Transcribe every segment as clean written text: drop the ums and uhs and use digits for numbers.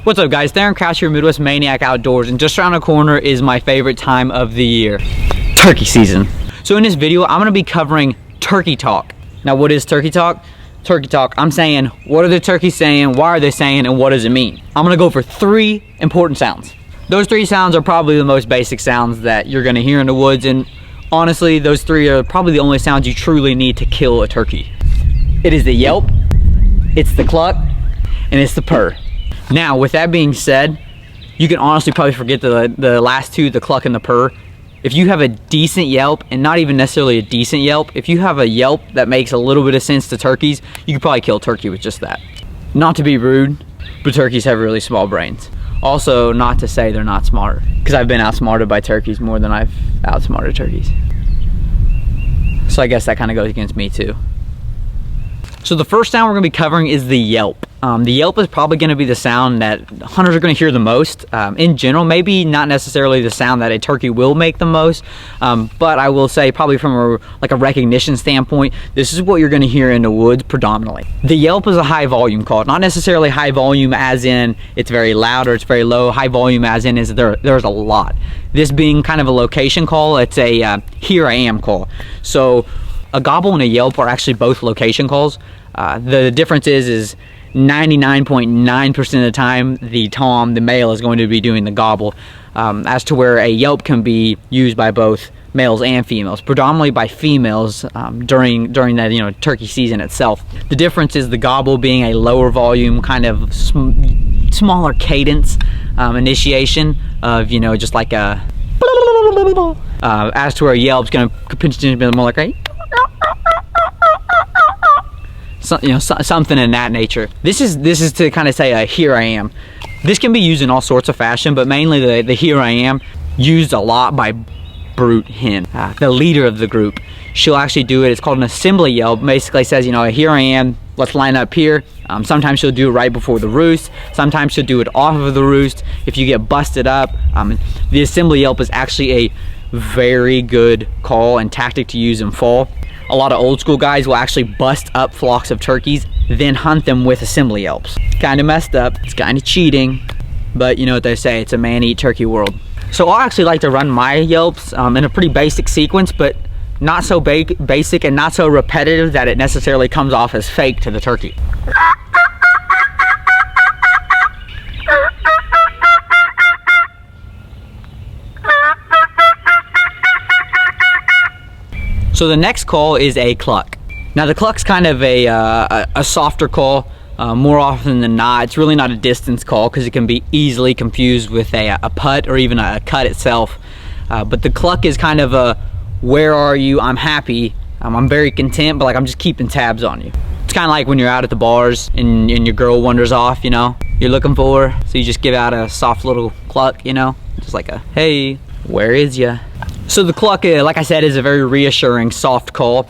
What's up guys, Theran here, Midwest Maniac Outdoors, and just around the corner is my favorite time of the year, turkey season. So in this video, I'm gonna be covering turkey talk. Now what is turkey talk? Turkey talk, I'm saying, what are the turkeys saying, why are they saying, and what does it mean? I'm gonna go for 3 important sounds. Those 3 sounds are probably the most basic sounds that you're gonna hear in the woods, and honestly, those 3 are probably the only sounds you truly need to kill a turkey. It is the yelp, it's the cluck, and it's the purr. Now, with that being said, you can honestly probably forget the last 2, the cluck and the purr. If you have a decent yelp, and not even necessarily a decent yelp, if you have a yelp that makes a little bit of sense to turkeys, you could probably kill a turkey with just that. Not to be rude, but turkeys have really small brains. Also, not to say they're not smart, because I've been outsmarted by turkeys more than I've outsmarted turkeys. So I guess that kind of goes against me too. So the first sound we're going to be covering is the yelp. The yelp is probably going to be the sound that hunters are going to hear the most. In general, maybe not necessarily the sound that a turkey will make the most, but I will say probably from a recognition standpoint, this is what you're going to hear in the woods predominantly. The yelp is a high volume call, not necessarily high volume as in it's very loud or it's very low. High volume as in is there's a lot. This being kind of a location call, it's a here I am call. So a gobble and a yelp are actually both location calls. The difference is 99.9% of the time the male is going to be doing the gobble, as to where a yelp can be used by both males and females, predominantly by females during that turkey season itself. The difference is the gobble being a lower volume, kind of smaller cadence initiation of just like a as to where a yelp's going to potentially be more like a something in that nature. This is to kind of say a here I am. This can be used in all sorts of fashion, but mainly the here I am used a lot by brute hen, the leader of the group. She'll actually do it. It's called an assembly yelp. Basically says, here I am, let's line up here. Sometimes she'll do it right before the roost. Sometimes she'll do it off of the roost if you get busted up. The assembly yelp is actually a very good call and tactic to use in fall. A lot of old school guys will actually bust up flocks of turkeys, then hunt them with assembly yelps. Kind of messed up, it's kind of cheating, but you know what they say, it's a man-eat turkey world. So I actually like to run my yelps in a pretty basic sequence, but not so basic and not so repetitive that it necessarily comes off as fake to the turkey. So the next call is a cluck. Now the cluck's kind of a softer call. More often than not, it's really not a distance call because it can be easily confused with a putt or even a cut itself. But the cluck is kind of a, where are you? I'm happy. I'm very content, but I'm just keeping tabs on you. It's kind of like when you're out at the bars and your girl wanders off, you're looking for her, so you just give out a soft little cluck, just like a, hey, where is ya? So the cluck, like I said, is a very reassuring, soft call.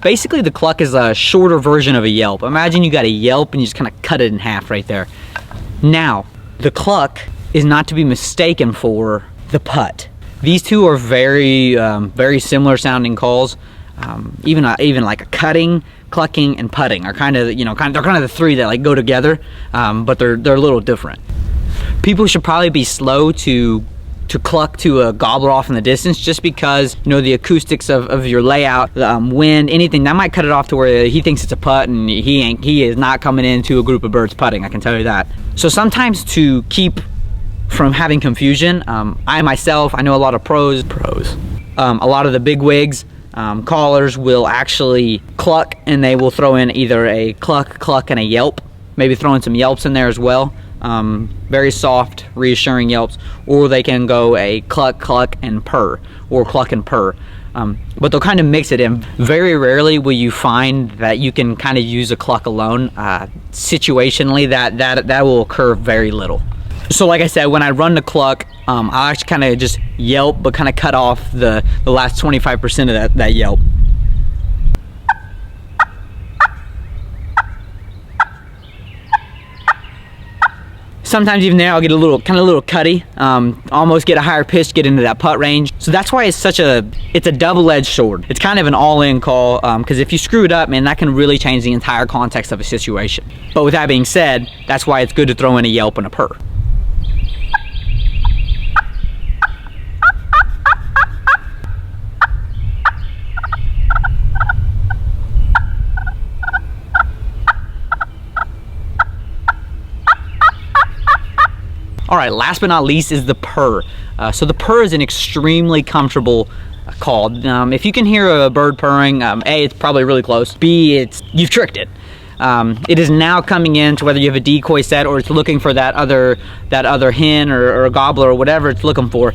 Basically, the cluck is a shorter version of a yelp. Imagine you got a yelp and you just kind of cut it in half right there. Now, the cluck is not to be mistaken for the putt. These two are very, very similar sounding calls. Even like a cutting, clucking, and putting are kind of, they're kind of the 3 that go together, but they're a little different. People should probably be slow to cluck to a gobbler off in the distance, just because the acoustics of your layout, wind, anything that might cut it off to where he thinks it's a putt and he is not coming into a group of birds putting, I can tell you that. So sometimes to keep from having confusion, I know a lot of pros, a lot of the big wigs, callers will actually cluck, and they will throw in either a cluck, and a yelp, maybe throw in some yelps in there as well. Very soft, reassuring yelps, or they can go a cluck, and purr, or cluck and purr. But they'll kind of mix it in. Very rarely will you find that you can kind of use a cluck alone. Situationally, that will occur very little. So like I said, when I run the cluck, I'll actually kind of just yelp, but kind of cut off the last 25% of that yelp. Sometimes even there I'll get a little cutty, almost get a higher pitch, get into that putt range. So that's why it's a double-edged sword. It's kind of an all-in call, because if you screw it up, man, that can really change the entire context of a situation. But with that being said, that's why it's good to throw in a yelp and a purr. All right, last but not least is the purr. So the purr is an extremely comfortable call. If you can hear a bird purring, A, it's probably really close. B, you've tricked it. It is now coming in to whether you have a decoy set or it's looking for that other hen or a gobbler or whatever it's looking for.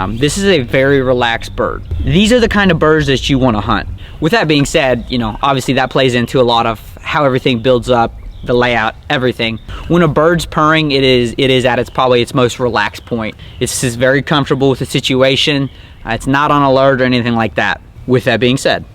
This is a very relaxed bird. These are the kind of birds that you want to hunt. With that being said, you know, obviously that plays into a lot of how everything builds up, the layout, everything. When a bird's purring, it is at probably its most relaxed point. It's just very comfortable with the situation. It's not on alert or anything like that. With that being said,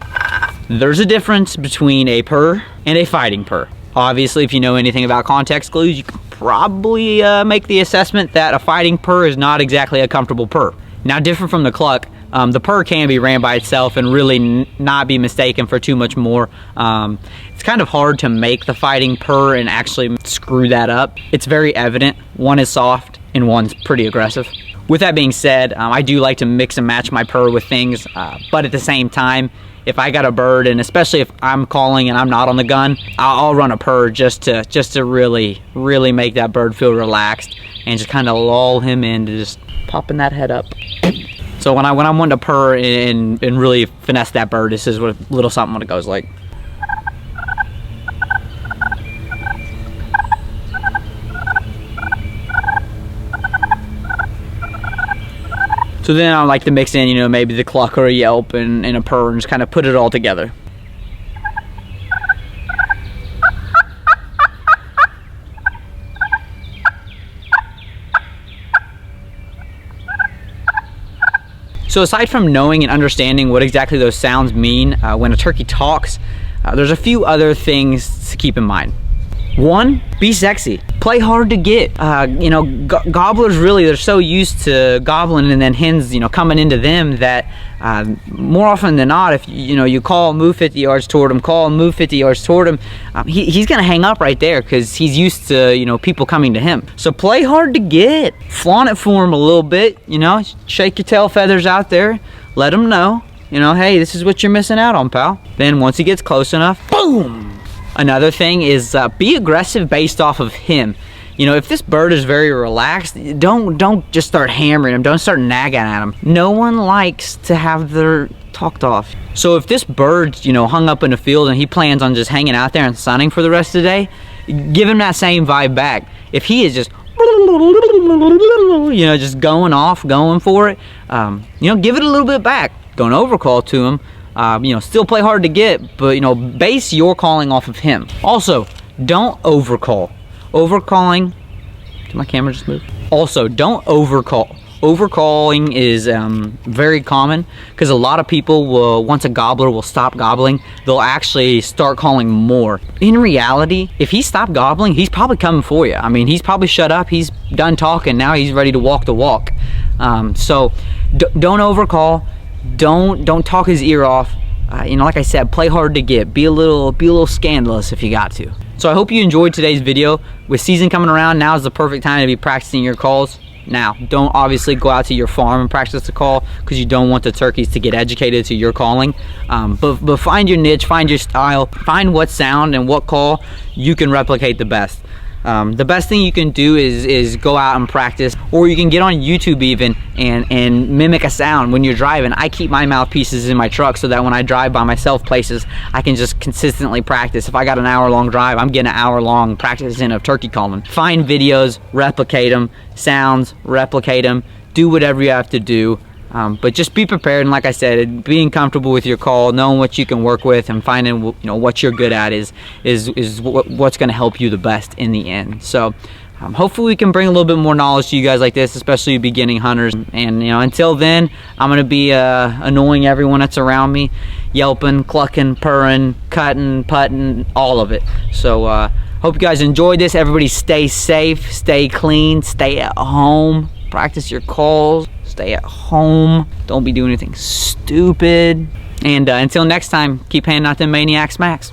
there's a difference between a purr and a fighting purr. Obviously, if you know anything about context clues, you can probably make the assessment that a fighting purr is not exactly a comfortable purr. Now, different from the cluck, the purr can be ran by itself and really not be mistaken for too much more. It's kind of hard to make the fighting purr and actually screw that up. It's very evident. One is soft and one's pretty aggressive. With that being said, I do like to mix and match my purr with things, but at the same time, if I got a bird, and especially if I'm calling and I'm not on the gun, I'll run a purr just to really make that bird feel relaxed and just kind of lull him into just popping that head up. So when I'm wanting to purr and really finesse that bird, this is what a little something when it goes like. So then I like to mix in, you know, maybe the cluck or a yelp and a purr and just kind of put it all together. So aside from knowing and understanding what exactly those sounds mean when a turkey talks, there's a few other things to keep in mind. One, be sexy. Play hard to get. You know, gobblers really, they're so used to gobbling and then hens, you know, coming into them that more often than not, if you know, you call, move 50 yards toward him, call, move 50 yards toward him, he's gonna hang up right there because he's used to, you know, people coming to him. So play hard to get. Flaunt it for him a little bit, you know, shake your tail feathers out there, let him know, you know, hey, this is what you're missing out on, pal. Then once he gets close enough, boom! Another thing is be aggressive based off of him. You know, if this bird is very relaxed, don't just start hammering him. Don't start nagging at him. No one likes to have their talked off. So if this bird's, you know, hung up in the field and he plans on just hanging out there and sunning for the rest of the day, give him that same vibe back. If he is just, you know, just going off, going for it, you know, give it a little bit back. Don't overcall to him. You know, still play hard to get, but, you know, base your calling off of him. Also, don't overcall. Overcalling, did my camera just move? Also, don't overcall. Overcalling is very common because a lot of people will, once a gobbler will stop gobbling, they'll actually start calling more. In reality, if he stopped gobbling, he's probably coming for you. I mean, he's probably shut up, he's done talking, now he's ready to walk the walk. So don't overcall. Don't talk his ear off. You know, like I said, play hard to get. Be a little scandalous if you got to. So I hope you enjoyed today's video. With season coming around, now is the perfect time to be practicing your calls. Now, don't obviously go out to your farm and practice the call because you don't want the turkeys to get educated to your calling. But find your niche, find your style, find what sound and what call you can replicate the best. The best thing you can do is go out and practice, or you can get on YouTube even and mimic a sound when you're driving. I keep my mouthpieces in my truck so that when I drive by myself places, I can just consistently practice. If I got an hour-long drive, I'm getting an hour-long practicing of turkey calling. Find videos, replicate them, sounds, replicate them, do whatever you have to do. But just be prepared, and like I said, being comfortable with your call, knowing what you can work with, and finding, you know, what you're good at is what's going to help you the best in the end. So hopefully we can bring a little bit more knowledge to you guys like this, especially beginning hunters. And you know, until then, I'm going to be annoying everyone that's around me, yelping, clucking, purring, cutting, putting, all of it. So Hope you guys enjoyed this. Everybody stay safe, stay clean, stay at home, practice your calls, stay at home, don't be doing anything stupid. And until next time, keep handing out them Maniac smacks.